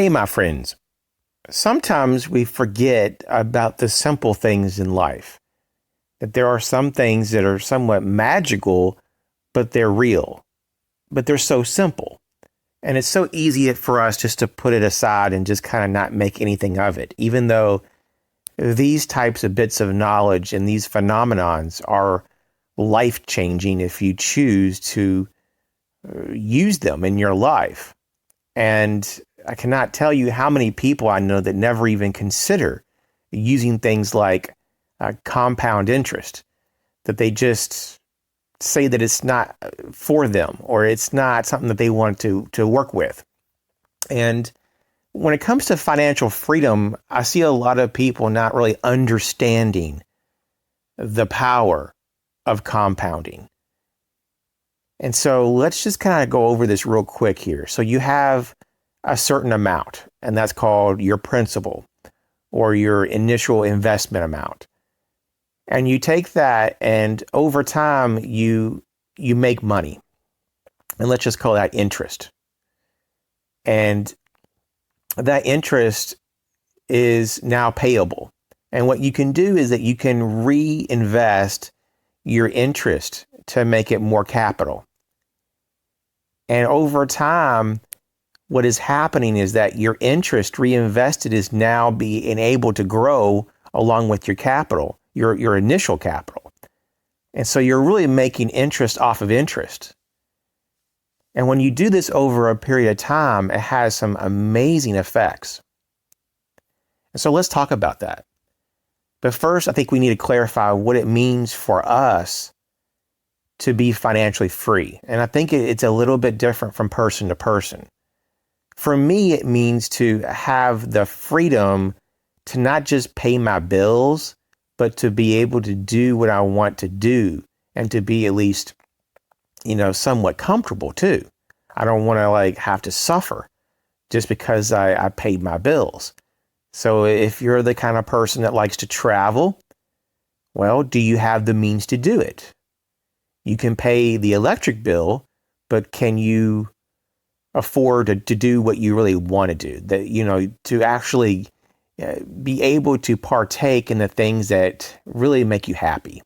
Hey, my friends. Sometimes we forget about the simple things in life, that there are some things that are somewhat magical, but they're real, but they're so simple. And it's so easy for us just to put it aside and just kind of not make anything of it, even though these types of bits of knowledge and these phenomenons are life changing if you choose to use them in your life. And I cannot tell you how many people I know that never even consider using things like compound interest, that they just say that it's not for them or it's not something that they want to work with. And when it comes to financial freedom, I see a lot of people not really understanding the power of compounding. And so let's just kind of go over this real quick here. So you have a certain amount, and that's called your principal or your initial investment amount. And you take that, and over time you make money. And let's just call that interest. And that interest is now payable. And what you can do is that you can reinvest your interest to make it more capital. And over time, what is happening is that your interest reinvested is now being able to grow along with your capital, your initial capital. And so you're really making interest off of interest. And when you do this over a period of time, it has some amazing effects. And so let's talk about that. But first, I think we need to clarify what it means for us to be financially free. And I think it's a little bit different from person to person. For me, it means to have the freedom to not just pay my bills, but to be able to do what I want to do and to be at least, somewhat comfortable too. I don't want to have to suffer just because I paid my bills. So if you're the kind of person that likes to travel, well, do you have the means to do it? You can pay the electric bill, but can you afford to do what you really want to do? That, to actually be able to partake in the things that really make you happy.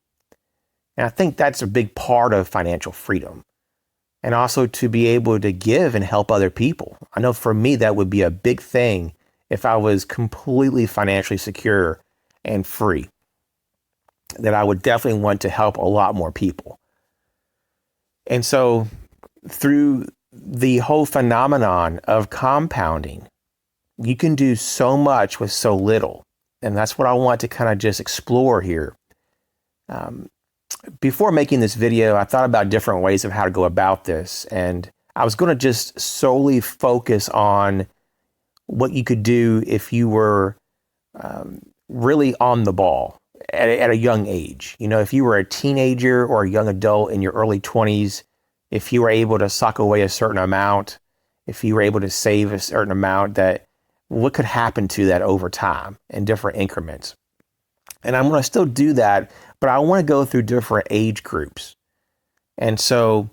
And I think that's a big part of financial freedom. And also to be able to give and help other people. I know for me, that would be a big thing if I was completely financially secure and free, that I would definitely want to help a lot more people. And so through the whole phenomenon of compounding, you can do so much with so little. And that's what I want to kind of just explore here. Before making this video, I thought about different ways of how to go about this. And I was going to just solely focus on what you could do if you were really on the ball at a young age. If you were a teenager or a young adult in your early 20s, if you were able to sock away a certain amount, if you were able to save a certain amount, that what could happen to that over time in different increments. And I'm going to still do that, but I want to go through different age groups. And so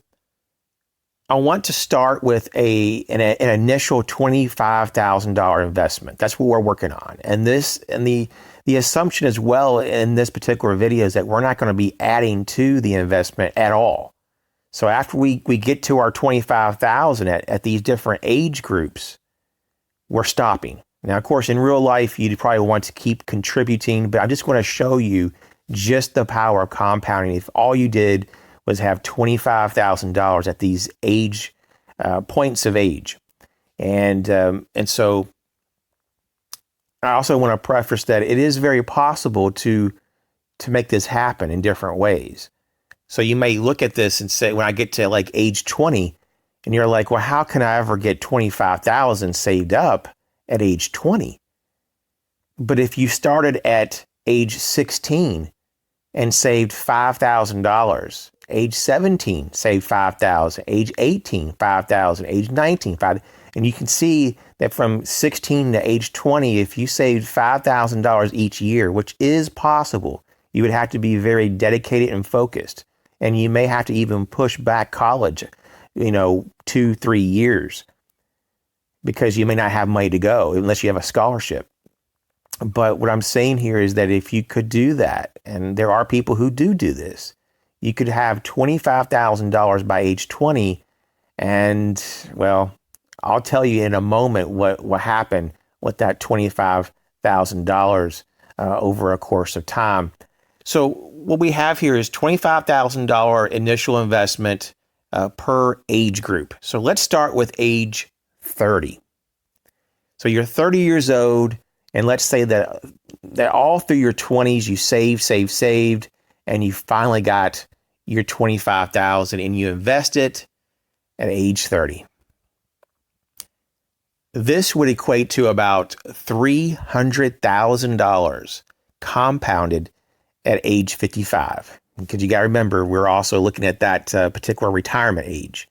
I want to start with an initial $25,000 investment. That's what we're working on. And the assumption as well in this particular video is that we're not going to be adding to the investment at all. So after we get to our 25,000 at these different age groups, we're stopping. Now, of course, in real life, you'd probably want to keep contributing, but I just want to show you just the power of compounding. If all you did was have $25,000 at these age points of age. And so I also want to preface that it is very possible to make this happen in different ways. So you may look at this and say, when I get to age 20, and you're like, well, how can I ever get 25,000 saved up at age 20? But if you started at age 16 and saved $5,000, age 17, saved $5,000, age 18, $5,000, age 19, $5,000, and you can see that from 16 to age 20, if you saved $5,000 each year, which is possible, you would have to be very dedicated and focused. And you may have to even push back college, 2-3 years. because you may not have money to go unless you have a scholarship. But what I'm saying here is that if you could do that, and there are people who do this, you could have $25,000 by age 20. And, well, I'll tell you in a moment what happened with that $25,000 over a course of time. So what we have here is $25,000 initial investment per age group. So let's start with age 30. So you're 30 years old, and let's say that all through your 20s you saved, and you finally got your $25,000 and you invest it at age 30. This would equate to about $300,000 compounded at age 55. Because you got to remember, we're also looking at that particular retirement age.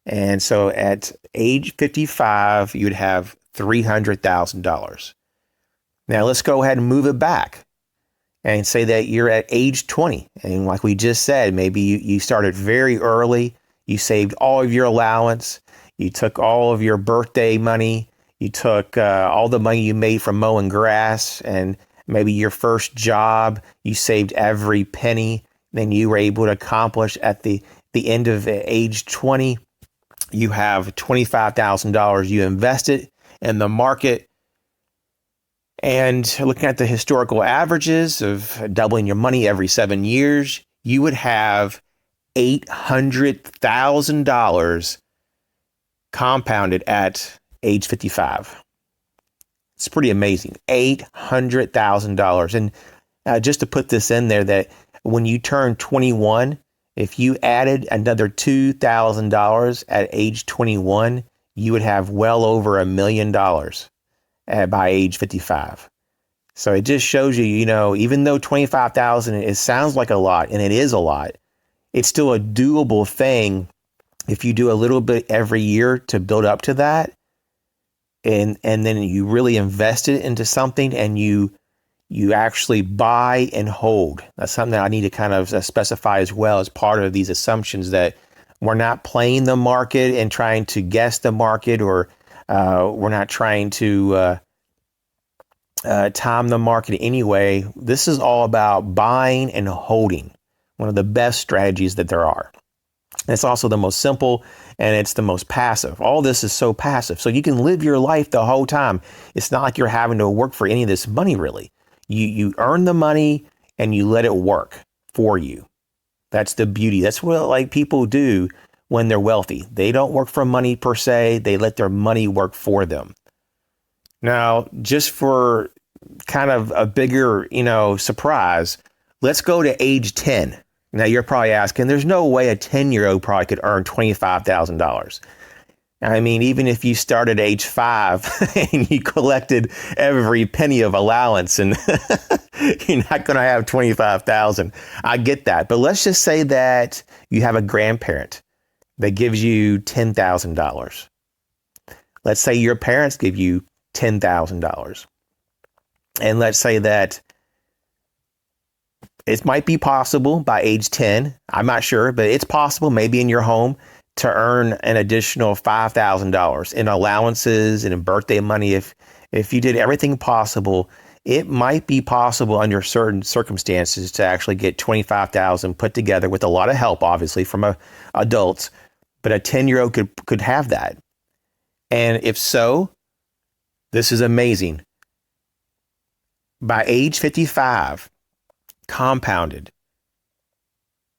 And so at age 55, you'd have $300,000. Now let's go ahead and move it back and say that you're at age 20. And like we just said, maybe you started very early. You saved all of your allowance. You took all of your birthday money. You took all the money you made from mowing grass, and maybe your first job, you saved every penny. Then you were able to accomplish at the end of age 20, you have $25,000 you invested in the market. And looking at the historical averages of doubling your money every 7 years, you would have $800,000 compounded at age 55. It's pretty amazing. $800,000. And just to put this in there, that when you turn 21, if you added another $2,000 at age 21, you would have well over $1 million by age 55. So it just shows you, even though 25,000, it sounds like a lot, and it is a lot, it's still a doable thing if you do a little bit every year to build up to that. And then you really invest it into something, and you actually buy and hold. That's something that I need to kind of specify as well as part of these assumptions, that we're not playing the market and trying to guess the market, or we're not trying to time the market anyway. This is all about buying and holding, one of the best strategies that there are. And it's also the most simple, and it's the most passive. All this is so passive. So you can live your life the whole time. It's not like you're having to work for any of this money, really. You earn the money and you let it work for you. That's the beauty. That's what people do when they're wealthy. They don't work for money per se. They let their money work for them. Now, just for kind of a bigger, surprise, let's go to age 10. Now, you're probably asking, there's no way a 10-year-old probably could earn $25,000. I mean, even if you started at age 5 and you collected every penny of allowance, and you're not going to have $25,000. I get that. But let's just say that you have a grandparent that gives you $10,000. Let's say your parents give you $10,000. And let's say that it might be possible by age 10. I'm not sure, but it's possible maybe in your home to earn an additional $5,000 in allowances and in birthday money. If you did everything possible, it might be possible under certain circumstances to actually get $25,000 put together with a lot of help, obviously, from adults. But a 10-year-old could have that. And if so, this is amazing. By age 55, compounded,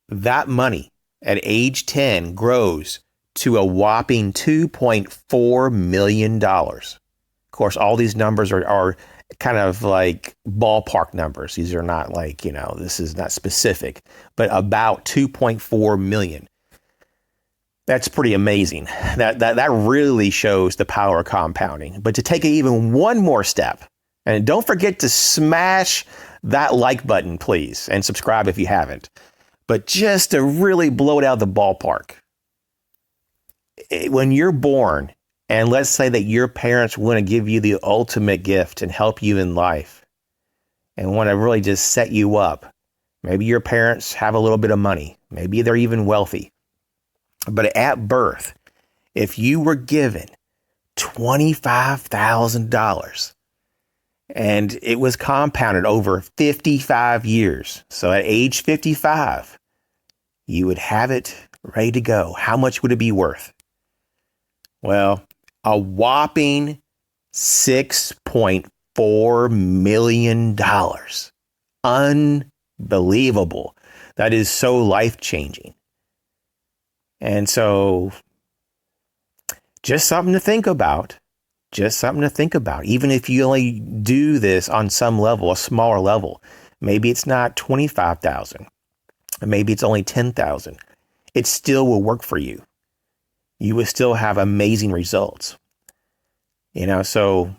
that money at age 10 grows to a whopping $2.4 million. Of course, all these numbers are kind of like ballpark numbers. These are not this is not specific, but about 2.4 million. That's pretty amazing. That really shows the power of compounding. But to take it even one more step, and don't forget to smash that like button, please, and subscribe if you haven't. But just to really blow it out of the ballpark, when you're born, and let's say that your parents want to give you the ultimate gift and help you in life, and want to really just set you up. Maybe your parents have a little bit of money. Maybe they're even wealthy. But at birth, if you were given $25,000. And it was compounded over 55 years. So at age 55, you would have it ready to go. How much would it be worth? Well, a whopping $6.4 million. Unbelievable. That is so life-changing. And so just something to think about. Just something to think about. Even if you only do this on some level, a smaller level, maybe it's not 25,000. Maybe it's only 10,000. It still will work for you. You will still have amazing results. So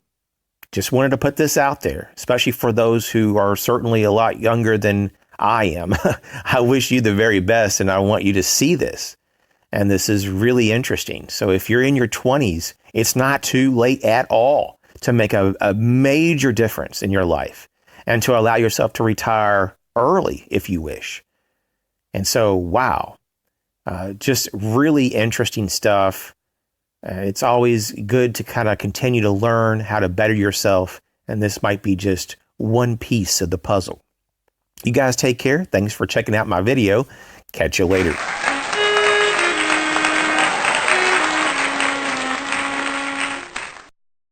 just wanted to put this out there, especially for those who are certainly a lot younger than I am. I wish you the very best, and I want you to see this. And this is really interesting. So if you're in your 20s, it's not too late at all to make a major difference in your life and to allow yourself to retire early if you wish. And so, wow, just really interesting stuff. It's always good to kind of continue to learn how to better yourself. And this might be just one piece of the puzzle. You guys take care. Thanks for checking out my video. Catch you later.